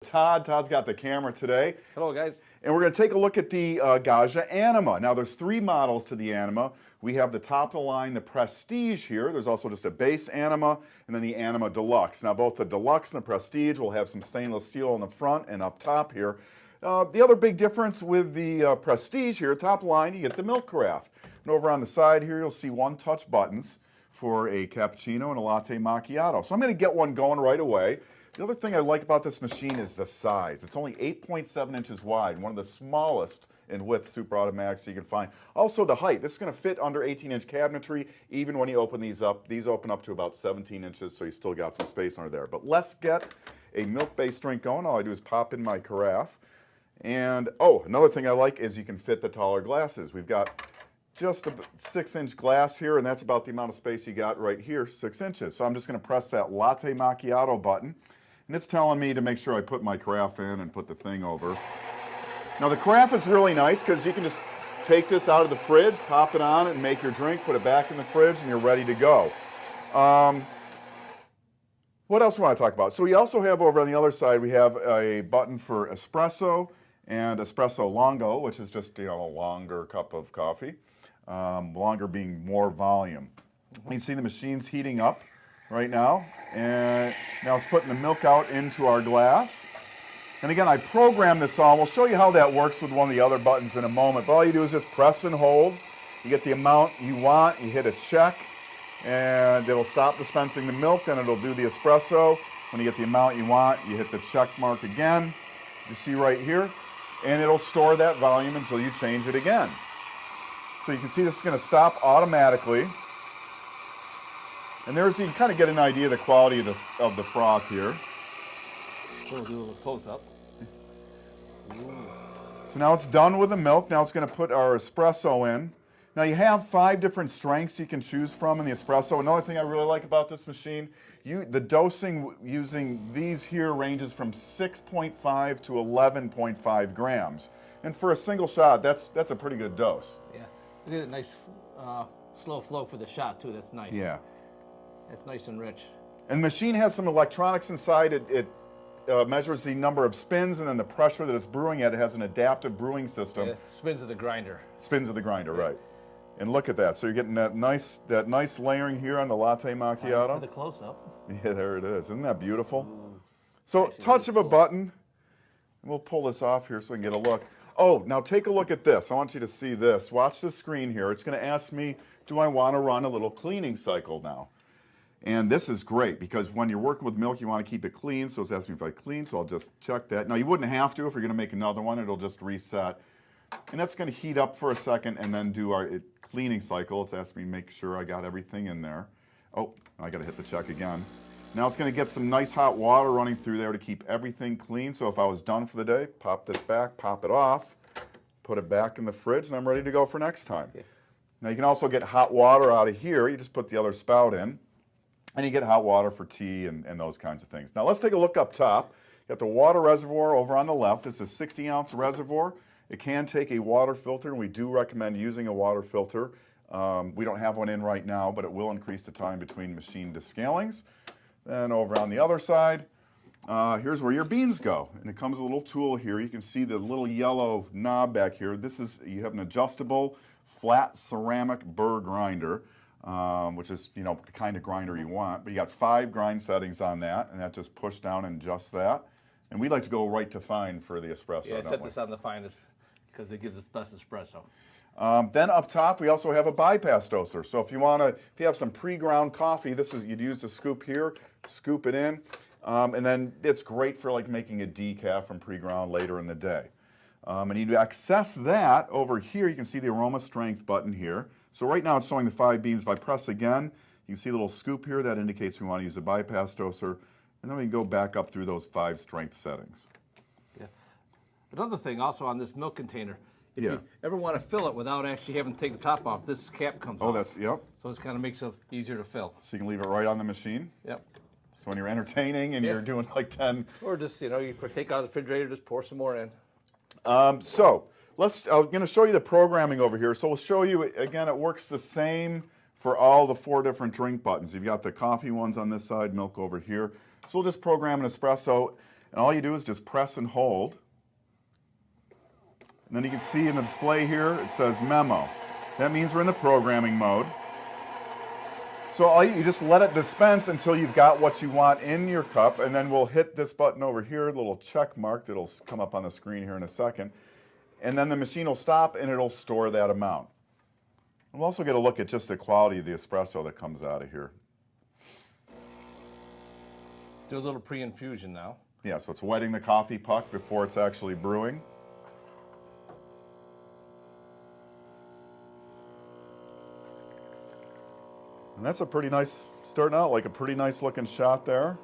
Todd's got the camera today. Hello, guys. And we're going to take a look at the Gaggia Anima. Now, there's three models to the Anima. We have the top of the line, the Prestige here. There's also just a base Anima, and then the Anima Deluxe. Now, both the Deluxe and the Prestige will have some stainless steel on the front and up top here. The other big difference with the Prestige here, top line, you get the milk carafe. And over on the side here, you'll see one-touch buttons for a cappuccino and a latte macchiato. So I'm going to get one going right away. The other thing I like about this machine is the size. It's only 8.7 inches wide, one of the smallest in width super automatics you can find. Also the height, this is going to fit under 18-inch cabinetry, even when you open these up. These open up to about 17 inches, so you still got some space under there. But let's get a milk-based drink going. All I do is pop in my carafe. And, oh, another thing I like is you can fit the taller glasses. We've got just a 6-inch glass here, and that's about the amount of space you got right here, 6 inches. So I'm just going to press that latte macchiato button. And it's telling me to make sure I put my carafe in and put the thing over. Now the carafe is really nice because you can just take this out of the fridge, pop it on and make your drink, put it back in the fridge, and you're ready to go. What else do I want to talk about? So we also have over on the other side, we have a button for espresso and espresso longo, which is just, a longer cup of coffee. Longer being more volume. You can see the machine's heating up right now, and now it's putting the milk out into our glass. And again, I programmed this all. We'll show you how that works with one of the other buttons in a moment, but all you do is just press and hold. You get the amount you want, you hit a check, and it'll stop dispensing the milk, then it'll do the espresso. When you get the amount you want, you hit the check mark again, you see right here, and it'll store that volume until you change it again. So you can see this is going to stop automatically. And you can kind of get an idea of the quality of the froth here. We'll do a little close-up. So now it's done with the milk. Now it's going to put our espresso in. Now you have 5 different strengths you can choose from in the espresso. Another thing I really like about this machine, the dosing using these here ranges from 6.5 to 11.5 grams. And for a single shot, that's a pretty good dose. Yeah, we did a nice slow flow for the shot too. That's nice. Yeah. It's nice and rich. And the machine has some electronics inside. It measures the number of spins and then the pressure that it's brewing at. It has an adaptive brewing system. Yeah, spins of the grinder. Spins of the grinder, right. And look at that. So you're getting that nice layering here on the latte macchiato. For the close-up. Yeah, there it is. Isn't that beautiful? So touch of a button. We'll pull this off here so we can get a look. Oh, now take a look at this. I want you to see this. Watch the screen here. It's going to ask me, do I want to run a little cleaning cycle now? And this is great because when you're working with milk, you want to keep it clean. So it's asking me if I clean, so I'll just check that. Now you wouldn't have to if you're going to make another one. It'll just reset. And that's going to heat up for a second and then do our cleaning cycle. It's asking me to make sure I got everything in there. Oh, I got to hit the check again. Now it's going to get some nice hot water running through there to keep everything clean. So if I was done for the day, pop this back, pop it off, put it back in the fridge, and I'm ready to go for next time. Yeah. Now you can also get hot water out of here. You just put the other spout in. And you get hot water for tea and those kinds of things. Now let's take a look up top. You got the water reservoir over on the left. This is a 60-ounce reservoir. It can take a water filter, and we do recommend using a water filter. We don't have one in right now, but it will increase the time between machine descalings. Then over on the other side, here's where your beans go. And it comes with a little tool here. You can see the little yellow knob back here. You have an adjustable flat ceramic burr grinder. Which is, the kind of grinder you want. But you got 5 grind settings on that, and that just push down and adjust that. And we like to go right to fine for the espresso. Yeah, set this on the fine because it gives us best espresso. Then up top, we also have a bypass doser. So if you have some pre-ground coffee, you'd use the scoop here, scoop it in, and then it's great for making a decaf from pre-ground later in the day. And you access that over here. You can see the aroma strength button here. So right now it's showing the 5 beans. If I press again, you can see a little scoop here. That indicates we want to use a bypass doser. And then we can go back up through those 5 strength settings. Yeah. Another thing also on this milk container, if you ever want to fill it without actually having to take the top off, this cap comes off. Oh, yep. So it kind of makes it easier to fill. So you can leave it right on the machine? Yep. So when you're entertaining and you're doing 10... Or just, you take out of the refrigerator, just pour some more in. So I'm going to show you the programming over here. So we'll show you, again, it works the same for all the 4 different drink buttons. You've got the coffee ones on this side, milk over here. So we'll just program an espresso. And all you do is just press and hold. And then you can see in the display here, it says memo. That means we're in the programming mode. So you just let it dispense until you've got what you want in your cup, and then we'll hit this button over here, a little check mark that'll come up on the screen here in a second. And then the machine will stop and it'll store that amount. We'll also get a look at just the quality of the espresso that comes out of here. Do a little pre-infusion now. Yeah, so it's wetting the coffee puck before it's actually brewing. And that's a pretty nice, starting out like a pretty nice looking shot there.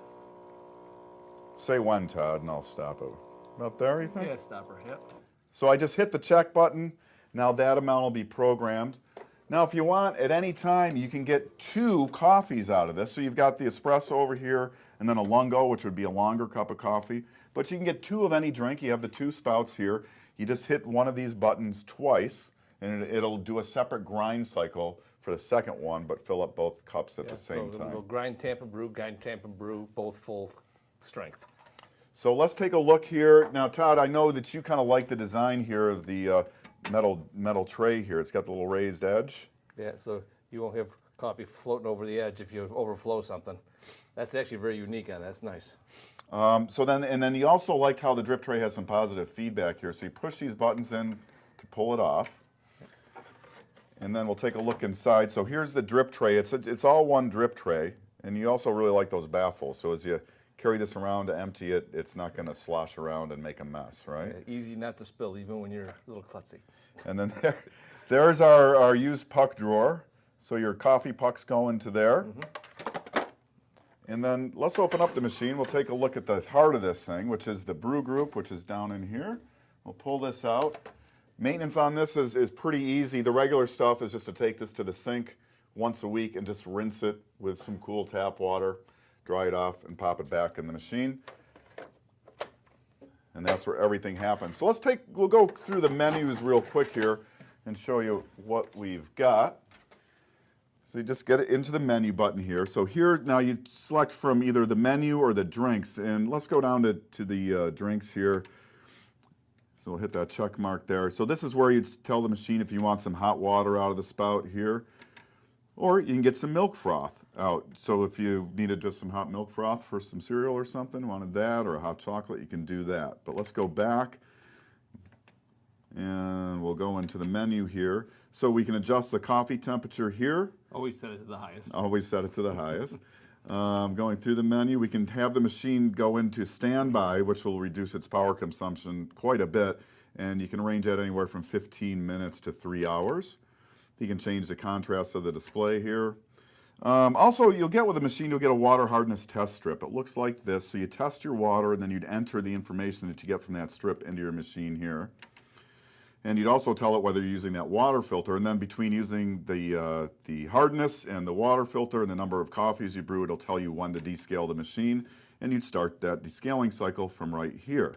Say when, Todd, and I'll stop it. About there, you think? Yeah, stopper, yep. So I just hit the check button. Now that amount will be programmed. Now if you want, at any time, you can get 2 coffees out of this. So you've got the espresso over here, and then a lungo, which would be a longer cup of coffee. But you can get 2 of any drink. You have the 2 spouts here. You just hit one of these buttons twice, and it'll do a separate grind cycle for the second one, but fill up both cups at the same time. We'll grind, tamp, and brew, both full strength. So let's take a look here. Now, Todd, I know that you kind of like the design here of the metal tray here. It's got the little raised edge. Yeah, so you won't have coffee floating over the edge if you overflow something. That's actually very unique on that. That's nice. And then you also liked how the drip tray has some positive feedback here. So you push these buttons in to pull it off. And then we'll take a look inside. So here's the drip tray. It's all one drip tray. And you also really like those baffles. So as you carry this around to empty it, it's not going to slosh around and make a mess, right? Yeah, easy not to spill, even when you're a little klutzy. And then there's our used puck drawer. So your coffee pucks go into there. Mm-hmm. And then let's open up the machine. We'll take a look at the heart of this thing, which is the brew group, which is down in here. We'll pull this out. Maintenance on this is pretty easy. The regular stuff is just to take this to the sink once a week and just rinse it with some cool tap water, dry it off, and pop it back in the machine. And that's where everything happens. So we'll go through the menus real quick here and show you what we've got. So you just get it into the menu button here. So here, now you select from either the menu or the drinks. And let's go down to the drinks here. So we'll hit that check mark there. So this is where you'd tell the machine if you want some hot water out of the spout here. Or you can get some milk froth out. So if you needed just some hot milk froth for some cereal or something, wanted that, or a hot chocolate, you can do that. But let's go back, and we'll go into the menu here. So we can adjust the coffee temperature here. Always set it to the highest. Always set it to the highest. Going through the menu, we can have the machine go into standby, which will reduce its power consumption quite a bit. And you can range that anywhere from 15 minutes to 3 hours. You can change the contrast of the display here. Also, you'll get with the machine, you'll get a water hardness test strip. It looks like this. So you test your water, and then you'd enter the information that you get from that strip into your machine here. And you'd also tell it whether you're using that water filter. And then between using the hardness and the water filter and the number of coffees you brew, it'll tell you when to descale the machine. And you'd start that descaling cycle from right here.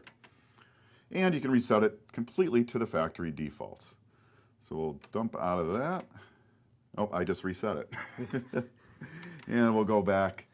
And you can reset it completely to the factory defaults. So we'll dump out of that. Oh, I just reset it. And we'll go back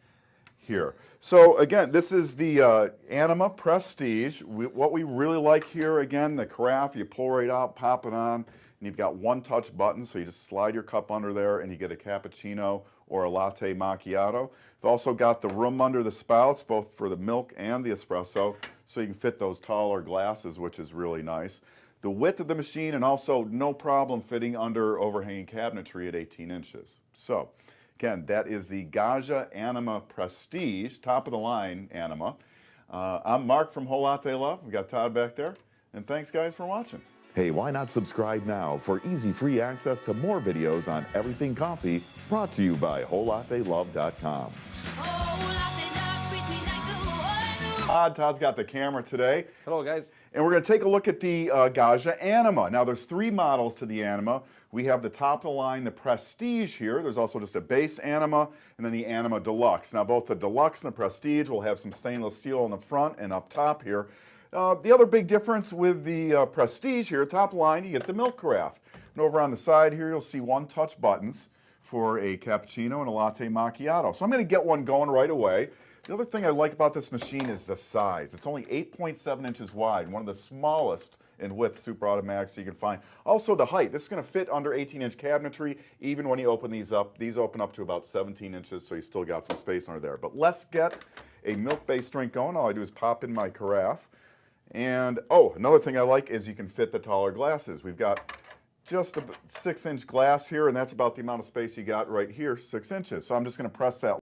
here. So again, this is the Anima Prestige. What we really like here, again, the carafe, you pull right out, pop it on, and you've got one touch button, so you just slide your cup under there and you get a cappuccino or a latte macchiato. We've also got the room under the spouts, both for the milk and the espresso, so you can fit those taller glasses, which is really nice. The width of the machine, and also no problem fitting under overhanging cabinetry at 18 inches. So, again, that is the Gaggia Anima Prestige, top of the line Anima. I'm Mark from Whole Latte Love. We've got Todd back there. And thanks, guys, for watching. Hey, why not subscribe now for easy free access to more videos on everything coffee, brought to you by WholeLatteLove.com. Todd's got the camera today. Hello, guys. And we're going to take a look at the Gaggia Anima. Now, there's 3 models to the Anima. We have the top of the line, the Prestige here. There's also just a base Anima, and then the Anima Deluxe. Now, both the Deluxe and the Prestige will have some stainless steel on the front and up top here. The other big difference with the Prestige here, top line, you get the milk carafe. And over on the side here, you'll see one-touch buttons for a cappuccino and a latte macchiato. So I'm going to get one going right away. The other thing I like about this machine is the size. It's only 8.7 inches wide, one of the smallest in width super automatics you can find. Also the height. This is going to fit under 18-inch cabinetry. Even when you open these open up to about 17 inches, so you still got some space under there. But let's get a milk-based drink going. All I do is pop in my carafe. And, oh, another thing I like is you can fit the taller glasses. We've got just a 6-inch glass here, and that's about the amount of space you got right here, 6 inches. So I'm just going to press that